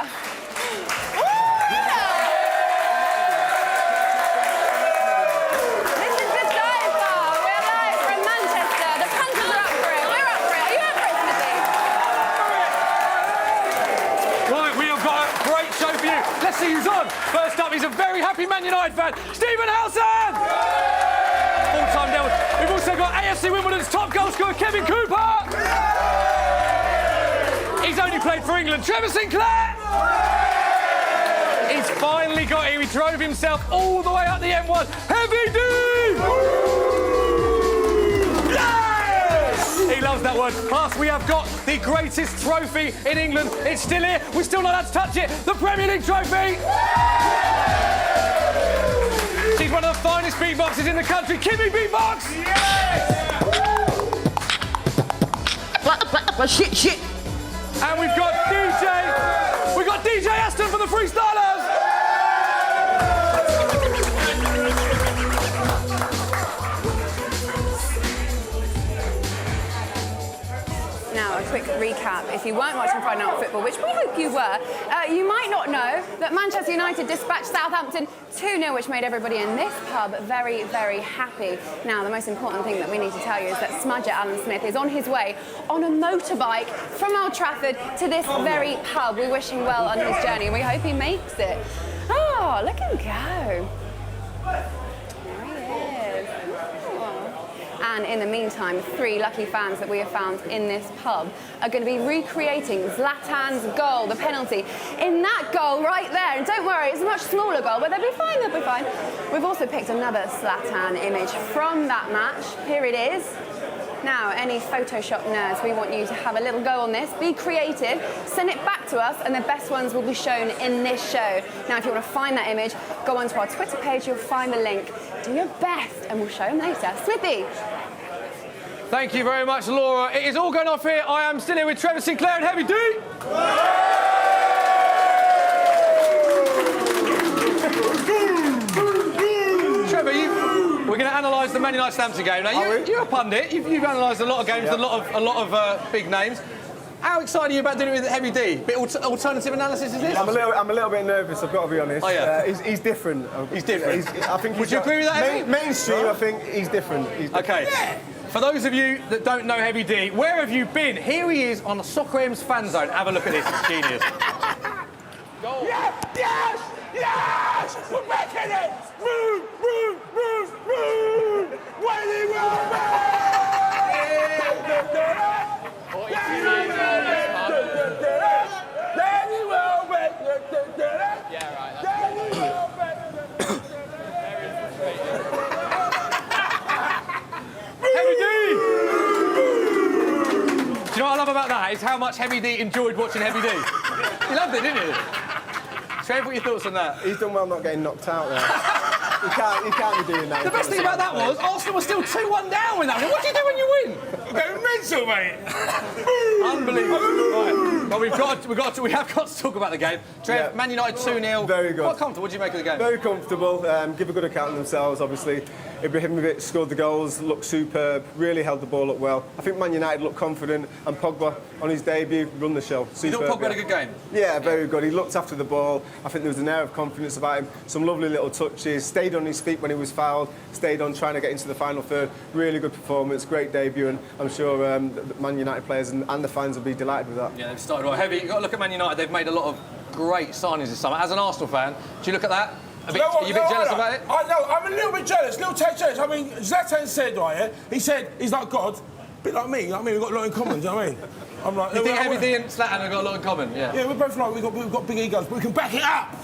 This is the dive bar. We're live from Manchester. The punters are up for it. We're up for it. Are you up for it, Smithy? Right, we have got a great show for you. Let's see who's on. First up, he's a very happy Man United fan, Stephen Howson! All-time down. We've also got AFC Wimbledon's top goal scorer, Kevin Cooper! He's only played for England, Trevor Sinclair! He's finally got here. He drove himself all the way up the M1. Heavy D! Yes! He loves that word. Plus, we have got the greatest trophy in England. It's still here. We're still not allowed to touch it. The Premier League trophy! She's one of the finest beatboxers in the country. Kimmy Beatbox! Yes! Shit! And we've got DJ Aston for the Freestylers! Now, a quick recap. If you weren't watching Friday Night Football, which we hope you were, you might not know that Manchester United dispatched Southampton 2-0, which made everybody in this pub very, very happy. Now, the most important thing that we need to tell you is that Smudger Alan Smith is on his way on a motorbike from Old Trafford to this very pub. We wish him well on his journey, and we hope he makes it. Oh, look at him go. There he is. And in the meantime, 3 lucky fans that we have found in this pub are going to be recreating Zlatan's goal, the penalty, in that goal right there. And don't worry, it's a much smaller goal, but they'll be fine, they'll be fine. We've also picked another Zlatan image from that match. Here it is. Now, any Photoshop nerds, we want you to have a little go on this, be creative, send it back to us, and the best ones will be shown in this show. Now, if you want to find that image, go onto our Twitter page, you'll find the link. Do your best, and we'll show them later. Smithy. Thank you very much, Laura. It is all going off here. I am still here with Trevor Sinclair and Heavy D. Trevor, we're going to analyse the Man United Southampton game. Now, you're a pundit. You've analysed a lot of games, a lot of big names. How excited are you about doing it with Heavy D? Bit alternative analysis, is this? I'm a little bit nervous, I've got to be honest. Oh, yeah. He's different. He's different. I think Would you agree with that, Heavy? Mainstream, I think he's different. OK. Yeah. For those of you that don't know Heavy D, where have you been? Here he is on the Soccer M's fan zone. Have a look at this, it's genius. Goal. Yes! We're back in it! Move! Wally will Heavy D! Do you know what I love about that? Is how much Heavy D enjoyed watching Heavy D. He loved it, didn't he? Trev, what are your thoughts on that? He's done well not getting knocked out there. You can't be doing that. The best thing about that was Arsenal was still 2-1 down with that. What do you do when you win? They're mental, mate. Unbelievable. Right. Well, we have got to talk about the game. Trev, Yeah. Man United 2-0. Very good. Quite comfortable. What do you make of the game? Very comfortable. Give a good account of themselves, obviously. Ibrahimovic scored the goals, looked superb, really held the ball up well. I think Man United looked confident, and Pogba, on his debut, run the show. You thought Pogba had a good game? Yeah, very good. He looked after the ball. I think there was an air of confidence about him. Some lovely little touches. Stayed on his feet when he was fouled. Stayed on trying to get into the final third. Really good performance, great debut, and I'm sure the Man United players and the fans will be delighted with that. Yeah, they've started well. Heavy, you've got to look at Man United. They've made a lot of great signings this summer. As an Arsenal fan, do you look at that? Are you a bit jealous about it? I know, I'm a little bit jealous, jealous. I mean, Zlatan said, right, yeah? He said he's like God, a bit like me, you know what I mean? We've got a lot in common, do you know what I mean? I'm like, you think Heavy D and Zlatan have got a lot in common? Yeah. Yeah, we're both like, we've got big egos, but we can back it up.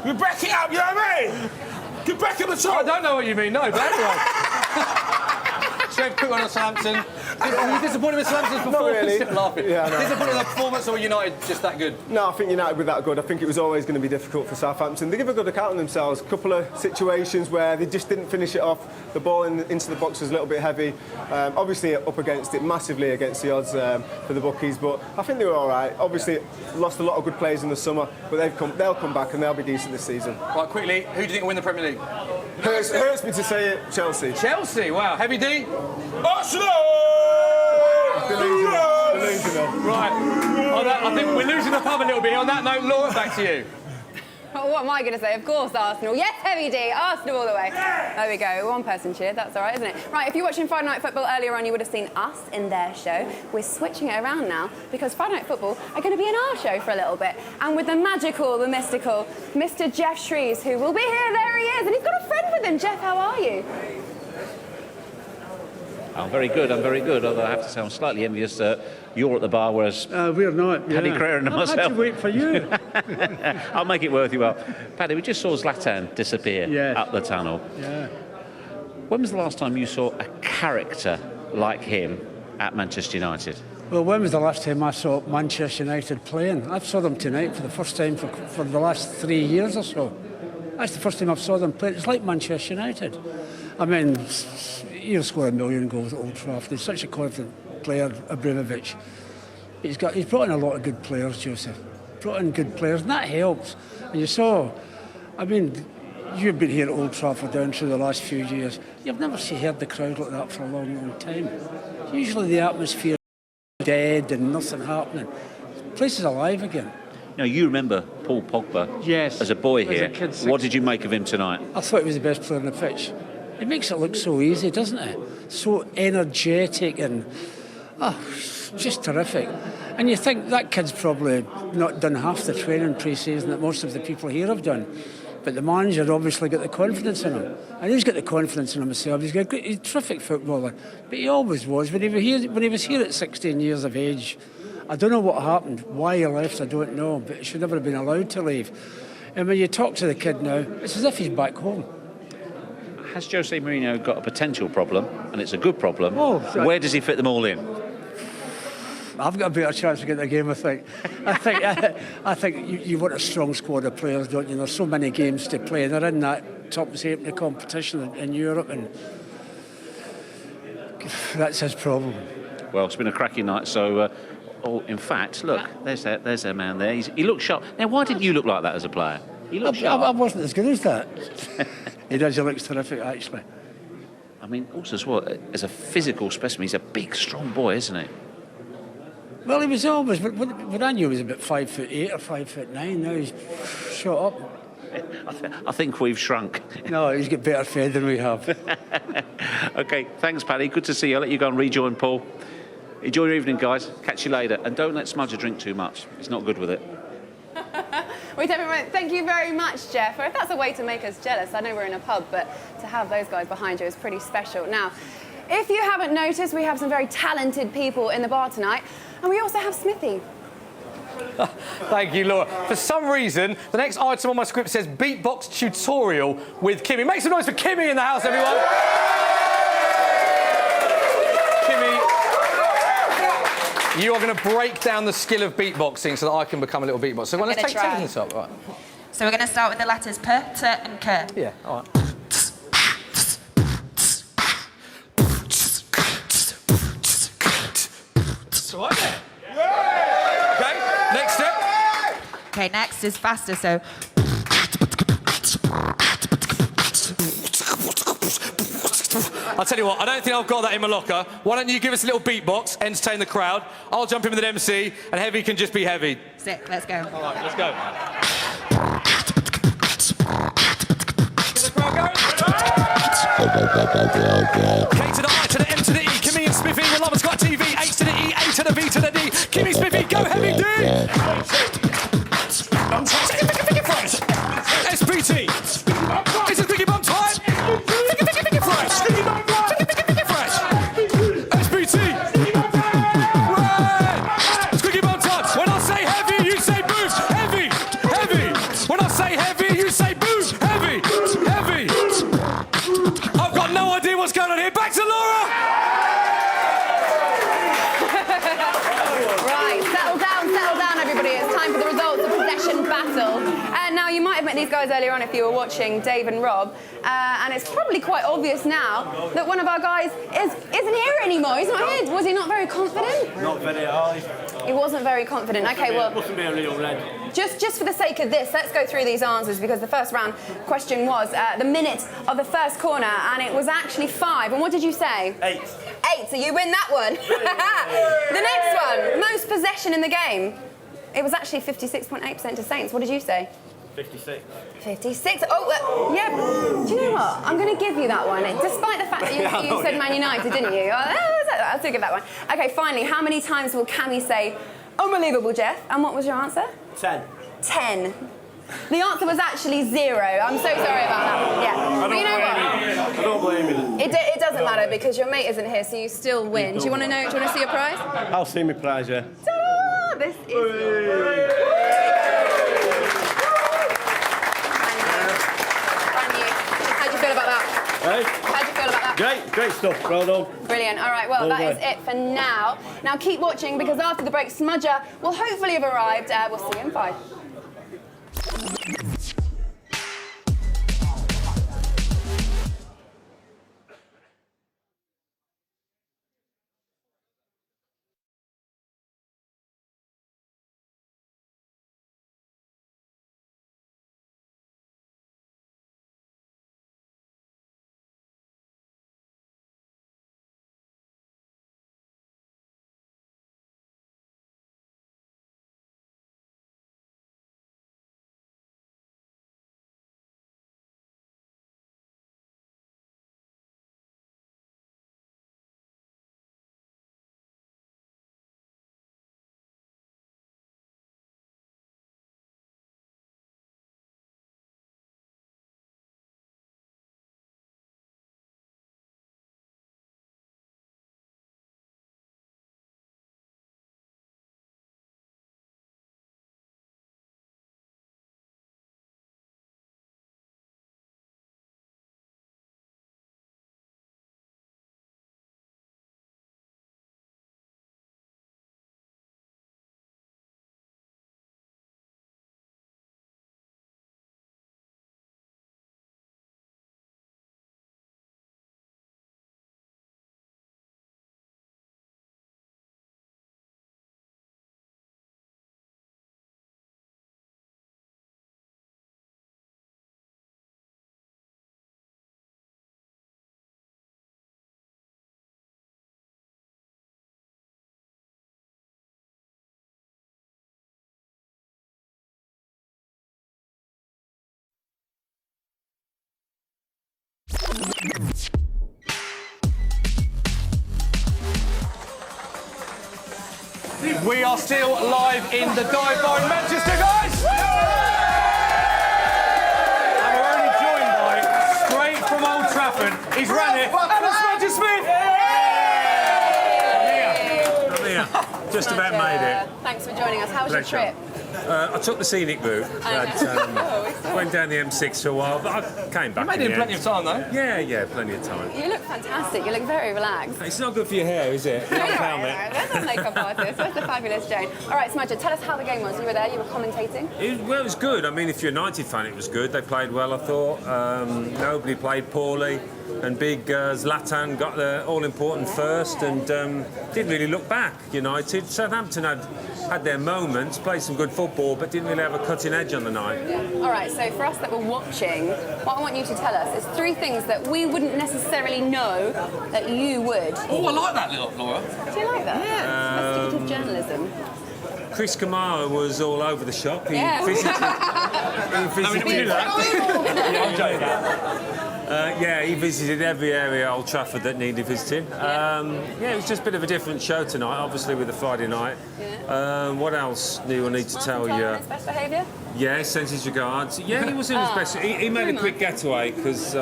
We back it up, you know what I mean? Get back in the top. I don't know what you mean, no, but anyway. Trev, quick one on Southampton. Were you disappointed with Southampton's performance? Not really. Still laughing. Yeah, no. Disappointed with the performance, or were United just that good? No, I think United were that good. I think it was always going to be difficult for Southampton. They give a good account of themselves. A couple of situations where they just didn't finish it off. The ball into the box was a little bit heavy. Obviously up against it, massively against the odds for the bookies, but I think they were all right. Obviously lost a lot of good players in the summer, but they'll come back and they'll be decent this season. Right, quickly, who do you think will win the Premier League? Hurts me to say it, Chelsea. Chelsea, wow. Heavy D? Arsenal! Delusional. Right. On that, I think we're losing the pub a little bit. On that note, Laura, back to you. Oh, what am I going to say? Of course, Arsenal. Yes, Heavy D, Arsenal all the way. There we go. One person cheered. That's all right, isn't it? Right, if you're watching Friday Night Football earlier on, you would have seen us in their show. We're switching it around now because Friday Night Football are going to be in our show for a little bit. And with the magical, the mystical, Mr. Jeff Shreves, who will be here. There he is. And he's got a friend with him. Jeff, how are you? I'm very good, although I have to say I'm slightly envious that you're at the bar, whereas we're not. Paddy Crerar and myself... I had to wait for you. I'll make it worth you well. Paddy, we just saw Zlatan disappear up the tunnel. Yeah. When was the last time you saw a character like him at Manchester United? Well, when was the last time I saw Manchester United playing? I saw them tonight for the first time for the last 3 years or so. That's the first time I've saw them play. It's like Manchester United. I mean, he'll score 1 million goals at Old Trafford. He's such a confident player, Abramovich. He's brought in a lot of good players, Joseph. Brought in good players, and that helps. And you saw, I mean, you've been here at Old Trafford down through the last few years. You've never heard the crowd like that for a long, long time. Usually the atmosphere is dead and nothing happening. The place is alive again. Now, you remember Paul Pogba as a boy here. What did you make of him tonight? I thought he was the best player on the pitch. It makes it look so easy, doesn't it? So energetic and, just terrific. And you think that kid's probably not done half the training pre-season that most of the people here have done. But the manager obviously got the confidence in him. And he's got the confidence in himself. He's a terrific footballer. But he always was. When he was here at 16 years of age, I don't know what happened. Why he left, I don't know. But he should never have been allowed to leave. And when you talk to the kid now, it's as if he's back home. Has Jose Mourinho got a potential problem, and it's a good problem? Where does he fit them all in? I've got a better chance to get the game, I think. I think you want a strong squad of players, don't you? There's so many games to play, and they're in that top halfpenny competition in Europe, and that's his problem. Well, it's been a cracking night, so... in fact, look, there's their man there. He looks sharp. Now, why didn't you look like that as a player? You look sharp. I wasn't as good as that. He does. He looks terrific, actually. I mean, also as well, as a physical specimen, he's a big, strong boy, isn't he? Well, he was always. When I knew he was about 5'8" or 5'9", now he's shot up. I think we've shrunk. No, he's got better fed than we have. OK, thanks, Paddy. Good to see you. I'll let you go and rejoin Paul. Enjoy your evening, guys. Catch you later. And don't let Smudger drink too much. He's not good with it. Thank you very much, Jeff. Or if that's a way to make us jealous, I know we're in a pub, but to have those guys behind you is pretty special. Now, if you haven't noticed, we have some very talented people in the bar tonight, and we also have Smithy. Thank you, Laura. For some reason, the next item on my script says beatbox tutorial with Kimmy. Make some noise for Kimmy in the house, everyone. Kimmy, you are going to break down the skill of beatboxing so that I can become a little beatboxer. So let's take this up. Right. So we're going to start with the letters P, T and K. Yeah, all right. So I'm there. OK, next step. OK, next is faster, so... I'll tell you what, I don't think I've got that in my locker. Why don't you give us a little beatbox, entertain the crowd. I'll jump in with an MC, and Heavy can just be Heavy. Sick, let's go. All right, let's go. Get the crowd going. K to the I to the M to the E. Kimmy and Spiffy will love us. Got TV. H to the E, A to the B to the D. Kimmy, Spiffy, go Heavy, D. SPT. This is Biggie Bum time. Finger fresh. Finger fresh. SPT. Right. Squeaky Bum time. When I say heavy, you say boom. Heavy. Heavy. When I say heavy, you say boom. Heavy. Heavy. I've got no idea what's going on here. Back to Laura. Right, settle down, everybody. It's time for the results of possession battle. Now, you might have met these guys earlier on if you were watching Dave and Rob, and it's probably quite obvious now that one of our guys isn't here anymore. He's not here. Was he not very confident? Not very high. He wasn't very confident. OK, well, mustn't be a real red. Just for the sake of this, let's go through these answers, because the first round question was the minute of the first corner, and it was actually 5. And what did you say? 8. 8. so you win that one. The next one, most possession in the game. It was actually 56.8% to Saints. What did you say? 56. 56. Oh, yeah. Do you know what? I'm going to give you that one, despite the fact that you said Man United, didn't you? I'll still give that one. Okay, finally, how many times will Cammy say, unbelievable, Jeff? And what was your answer? 10. 10. The answer was actually 0. I'm so sorry about that. Yeah. But you know what? I don't blame you. It doesn't matter because your mate isn't here, so you still win. Do you want to know? Do you want to see your prize? I'll see my prize, yeah. Ta-da! This is your brand new. How'd you feel about that? Hey? How'd you feel about that? Great stuff. Well done. Brilliant. All right, well, that is it for now. Now keep watching because after the break, Smudger will hopefully have arrived. We'll see you in 5. We are still live in the dive bar in Manchester, guys! And we're only joined by, straight from Old Trafford, he's ran it, Alan Smudger Smith! I'm here. Just about made it. Thanks for joining us. How was your Pleasure. trip? I took the scenic route. Went down the M6 for a while, but I came back. You made it in plenty of time, though. Yeah, plenty of time. You look fantastic. You look very relaxed. It's not good for your hair, is it? There's a makeup artist. Where's the fabulous Jane? All right, Smudger, tell us how the game was. You were there, you were commentating. It was good. I mean, if you're a United fan, it was good. They played well, I thought. Nobody played poorly. And big Zlatan got the all-important first and didn't really look back, United. Southampton had their moments, played some good football, but didn't really have a cutting edge on the night. Yeah. All right, so for us that were watching, what I want you to tell us is 3 things that we wouldn't necessarily know that you would. Oh, I like that, little Laura. Do you like that? Yeah. Investigative journalism. Chris Kamara was all over the shop. He Yeah. visited. We knew that. Yeah, I'm joking. He visited every area at Old Trafford that needed visiting. It was just a bit of a different show tonight, obviously with the Friday night. Yeah. What else do I need to tell you? His best behaviour? Yeah, sends his regards. Yeah, he was in his best. He made a quick getaway because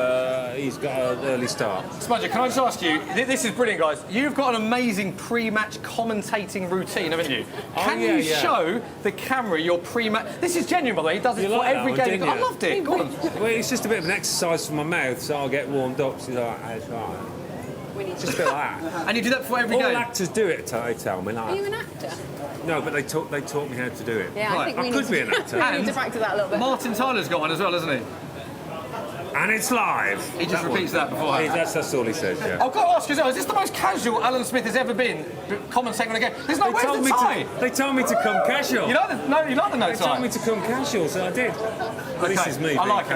he's got an early start. Smudger, can I just ask you, this is brilliant, guys. You've got an amazing pre-match commentating routine, haven't you? Can you show the camera your pre-match... This is genuine, by the way. He does it for every game. I loved it. Go on. Well, it's just a bit of an exercise for my mouth, so I'll get warmed up. So it's all right. Just a bit like that. And you do that for every All game? actors do it, they tell me. Are you an actor? No, but they taught me how to do it. Yeah, I think we could be an actor. we need to practice that a little bit. Martin Tyler's got one as well, hasn't he? And it's live. He just repeats that beforehand. That's all he says, yeah. I've got to ask you as well, is this the most casual Alan Smith has ever been commentating on a game? There's no way to tie. They told me to come casual. You like the no tie? They told me to come casual, so I did. Okay. This is me. I like it.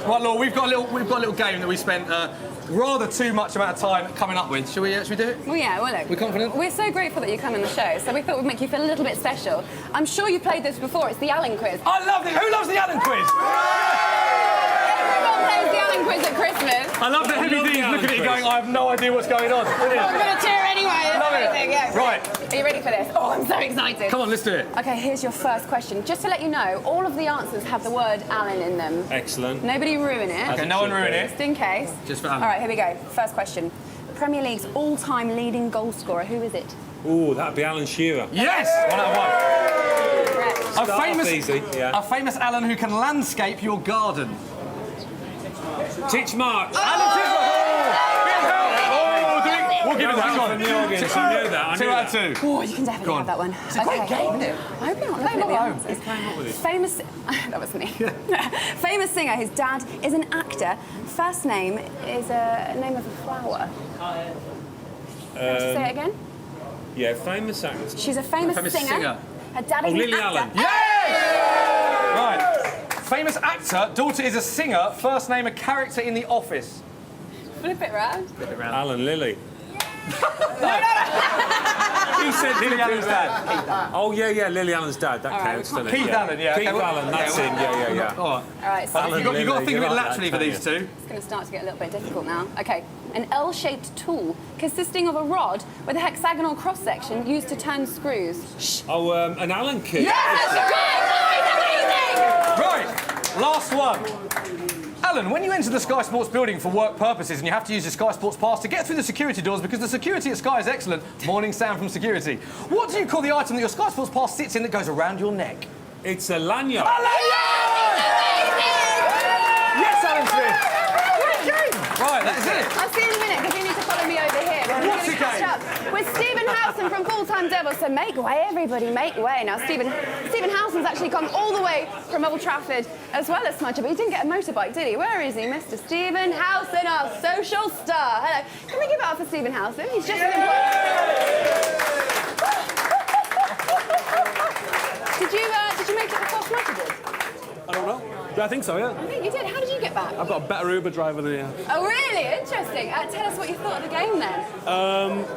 Right, Laura, we've got a little game that we spent rather too much amount of time coming up with. Should we do it? Well, yeah, well, look. We're confident? We're so grateful that you come on the show, so we thought we'd make you feel a little bit special. I'm sure you played this before. It's the Alan quiz. I love it. Who loves the Alan quiz? Everyone plays the Alan quiz at Christmas. I love that Heavy D is looking at you going, I have no idea what's going on. Brilliant. I'm going to cheer anyway. Love it. Yeah, Right. Are you ready for this? Oh, I'm so excited. Come on, let's do it. Okay, here's your first question. Just to let you know, all of the answers have the word Alan in them. Excellent. Nobody ruin it. Okay, no one ruin it. Just in case. Just for Alan. All right, here we go. First question. The Premier League's all-time leading goal scorer, who is it? Ooh, that'd be Alan Shearer. Yes! 1 out of 1. Correct. A famous Alan who can landscape your garden. Titch March. Alan Tisdale! Big help! We'll give it that one. From the audience, you knew that. I knew 2 out of 2. Oh, you can definitely have that one. It's a great game, isn't it? I hope you're not looking at the answers. Famous... that was me. Famous singer, his dad is an actor. First name is a name of a flower. Say it again? Yeah, famous actor. She's a famous singer. Her dad is an Lily actor. Allen. Yes! Right. Famous actor, daughter is a singer, first name a character in The Office. Flip it round. Alan Lilly. He said Lily Allen's dad. Oh, yeah, Lily Allen's dad. That counts, doesn't it? Keith Allen, yeah. Keith Okay, Allen, that's him. Yeah. All right, so right. You've got to think of it laterally for these two. It's going to start to get a little bit difficult now. Okay, an L-shaped tool consisting of a rod with a hexagonal cross-section used to turn screws. Oh, an Allen key. Yes, that's right! Right, last one. Alan, when you enter the Sky Sports building for work purposes and you have to use your Sky Sports pass to get through the security doors because the security at Sky is excellent, morning Sam from security, what do you call the item that your Sky Sports pass sits in that goes around your neck? It's a lanyard. A lanyard! Yes, Alan Smith. Right, that is it. I'll see you in a minute because you need to follow me over here. We're What's going to the catch game? up with Stephen Howson from Full-Time Devils. So make way, everybody, make way. Now, Stephen Howson's actually come all the way from Old Trafford as well as Smudger, but he didn't get a motorbike, did he? Where is he, Mr. Stephen Howson, our social star? Hello. Can we give it up for Stephen Howson? He's just as important. Did you make it before Smudger did? I don't know. Yeah, I think so, yeah. I think you did. How did you get back? I've got a better Uber driver than you. Oh, really? Interesting. Tell us what you thought of the game then.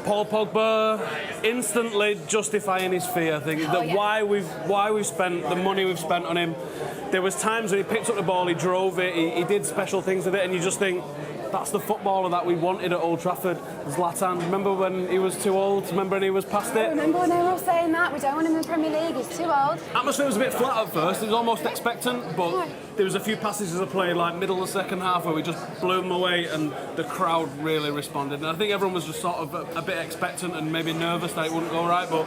Paul Pogba instantly justifying his fee. I think why we've spent the money we've spent on him. There was times when he picked up the ball, he drove it, he did special things with it, and you just think that's the footballer that we wanted at Old Trafford. Zlatan. Remember when he was too old? Remember when he was past it? Remember when they were all saying that? We don't want him in the Premier League, he's too old. Atmosphere was a bit flat at first. It was almost expectant, but there was a few passages of play, like middle of the second half, where we just blew them away, and the crowd really responded. And I think everyone was just sort of a bit expectant and maybe nervous that it wouldn't go right, but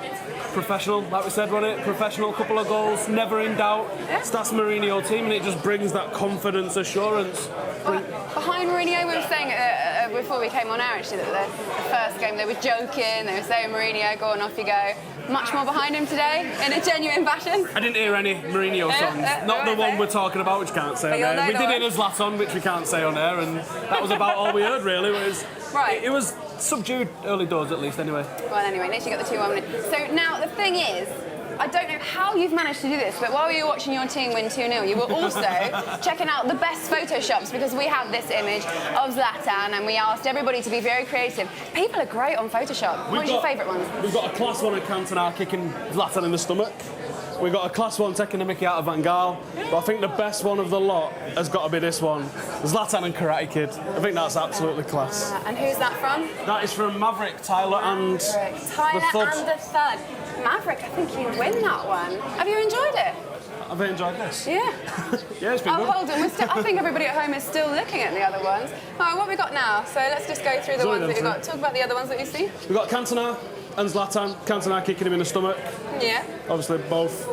professional, like we said, wasn't it? Professional, couple of goals, never in doubt. Stas Mourinho team, and it just brings that confidence, assurance. Behind Mourinho, we were saying before we came on air actually that the first game they were joking, they were saying Mourinho, go on, off you go. Much more behind him today in a genuine fashion. I didn't hear any Mourinho songs, not the one we're talking about, which can't say on air. We did it as Zlatan, which we can't say on air, and that was about all we heard really. It was subdued early doors at least anyway. Well, anyway, at least you got the 2-1 win. So now the thing is, I don't know how you've managed to do this, but while you were watching your team win 2-0, you were also checking out the best Photoshops because we have this image of Zlatan and we asked everybody to be very creative. People are great on Photoshop. What's your favourite one? We've got a class one at Cantona kicking Zlatan in the stomach. We've got a class one taking the mickey out of Van Gaal. But I think the best one of the lot has got to be this one. Zlatan and Karate Kid. I think that's absolutely class. And who's that from? That is from Maverick, Tyler and Tyler the Thud. and the Thud. Maverick, I think you win that one. Have you enjoyed it? Have you enjoyed this? Yeah. Yeah, it's been good. Hold on. I think everybody at home is still looking at the other ones. All right, what have we got now? So let's just go through the ones that we've got. Talk about the other ones that you see. We've got Cantona and Zlatan. Cantona kicking him in the stomach. Yeah. Obviously, both.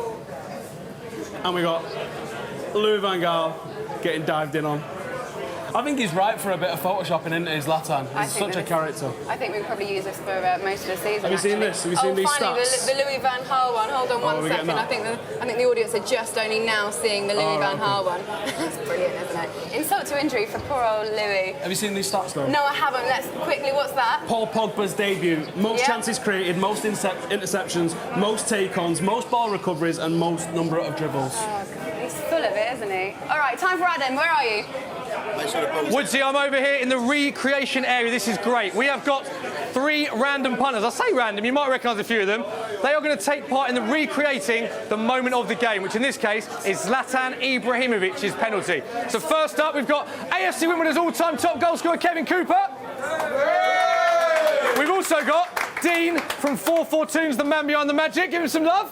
And we got Louis Van Gaal getting dived in on. I think he's right for a bit of photoshopping into his Zlatan. He's such a character. I think we could probably use this for most of the season. Have you seen this? Have you seen these finally, stats? the Louis van Gaal one. Hold on one second. I think the audience are just only now seeing the Louis van Gaal one. That's brilliant, isn't it? Insult to injury for poor old Louis. Have you seen these stats though? No, I haven't. Let's quickly. What's that? Paul Pogba's debut. Most chances created, most interceptions, most take-ons, most ball recoveries, and most number of dribbles. Oh, God. He's full of it, isn't he? All right, time for Adam. Where are you? Woodsy, I'm over here in the recreation area. This is great. We have got 3 random punters. I say random, you might recognise a few of them. They are going to take part in the recreating the moment of the game, which in this case is Zlatan Ibrahimovic's penalty. So first up, we've got AFC Wimbledon's all-time top goal scorer, Kevin Cooper. We've also got Dean from 442's The Man Behind the Magic. Give him some love.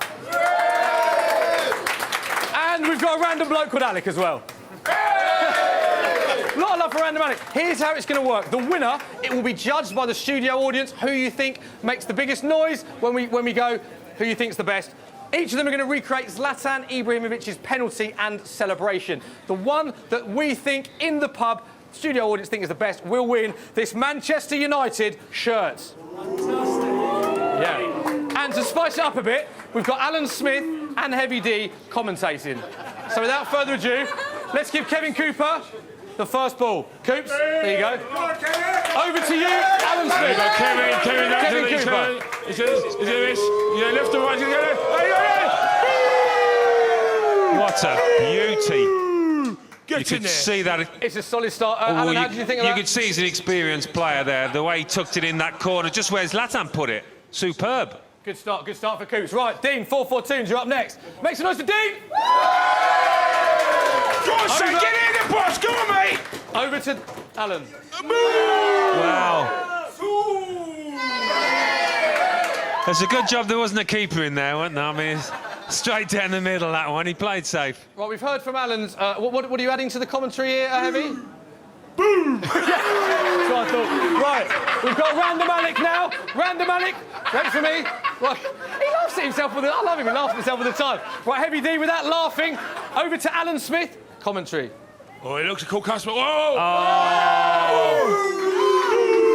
And we've got a random bloke called Alec as well. A lot of love for Random Alec. Here's how it's going to work. The winner, it will be judged by the studio audience who you think makes the biggest noise when we go, who you think's the best. Each of them are going to recreate Zlatan Ibrahimovic's penalty and celebration. The one that we think in the pub, studio audience think is the best, will win this Manchester United shirt. Yeah. And to spice it up a bit, we've got Alan Smith and Heavy D commentating. So without further ado, let's give Kevin Cooper the first ball. Coops, there you go. Over to you, Alan Smith. Kevin Cooper. Is this? Yeah, left or right. What a beauty. You could see that. It's a solid start. Alan, how did you think of that? You could see he's an experienced player there. The way he tucked it in that corner, just where Zlatan put it. Superb. Good start for Coops. Right, Dean, 442, you're up next. Make some noise for Dean. Go on, son, get in there, boss. Go on, mate. Over to Alan. Wow. It's a good job there wasn't a keeper in there, wasn't there? I mean, straight down the middle, that one. He played safe. Right, we've heard from Alan's... what are you adding to the commentary here, Heavy? Boom! That's what I thought. Right, we've got Random Alec now. Random Alec, wait for me. Right, he laughs at himself all the... I love him, he laughs at himself all the time. Right, Heavy D, with that laughing, over to Alan Smith, commentary. Oh, he looks a cool customer. Whoa!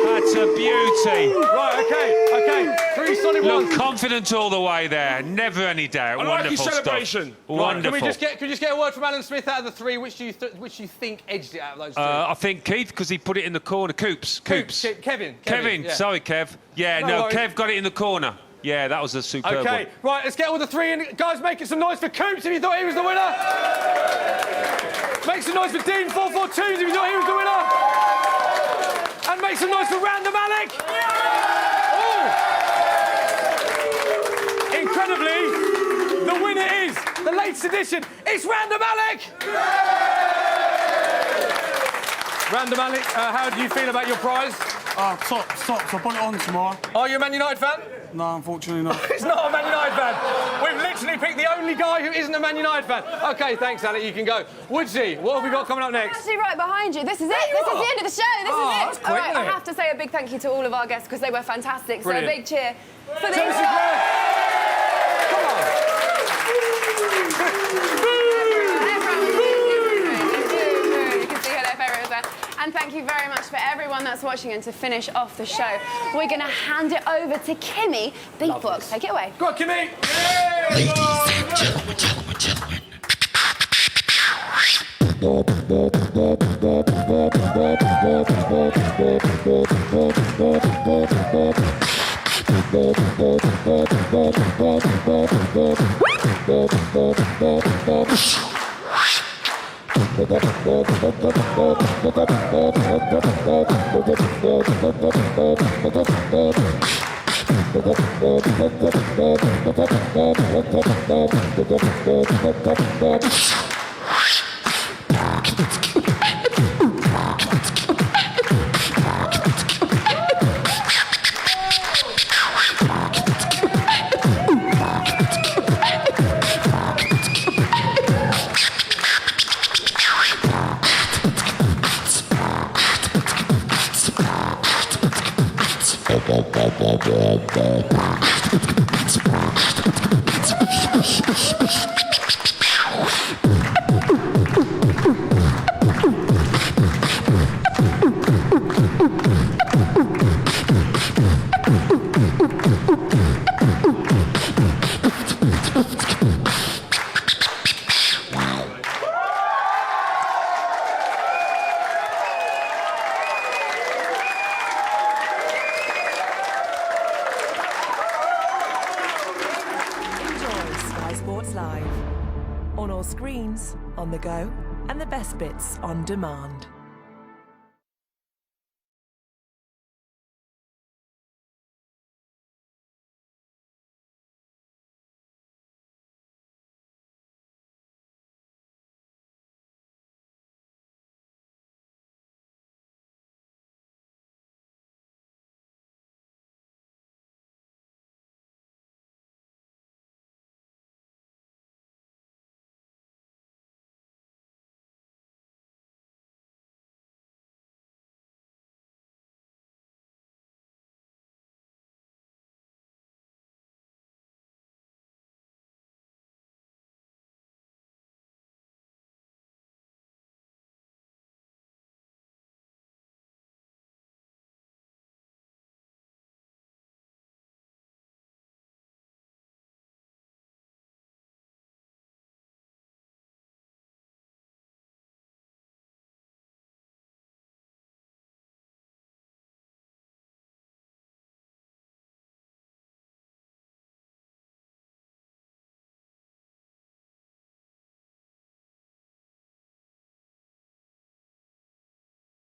That's a beauty. Right, okay. 3 solid ones. Look confident all the way there. Never any doubt. I like his Wonderful celebration. stuff. Right, Wonderful. could we just get a word from Alan Smith out of the 3? Which you think edged it out of those 3? I think Keith, because he put it in the corner. Coops. Kevin. Yeah. Sorry, Kev. Yeah, no, Kev got it in the corner. Yeah, that was a superb one. Okay, right, let's get all the 3 in. Guys, making some noise for Coops if you thought he was the winner. Make some noise for Dean, 442s if you thought he was the winner. And make some noise for Random Alec. Oh! Incredibly, the winner is the latest edition. It's Random Alec. Random Alec, how do you feel about your prize? Tops. I'll put it on tomorrow. Are you a Man United fan? No, unfortunately not. He's not a Man United fan. We've literally picked the only guy who isn't a Man United fan. OK, thanks, Alec. You can go. Woodsy, what have we got coming up next? Actually, right behind you. This is it. This is the end of the show. This is it. That's quick, All right, isn't I it? have to say a big thank you to all of our guests because they were fantastic. Brilliant. So a big cheer for Trevor these Sinclair. Come on. You can see who their favourite was there. And thank you very much for everyone that's watching. And to finish off the show, we're going to hand it over to Kimmy Beatbox. Take it away. Go on, Kimmy. Ladies and gentlemen. on the go, and the best bits on demand.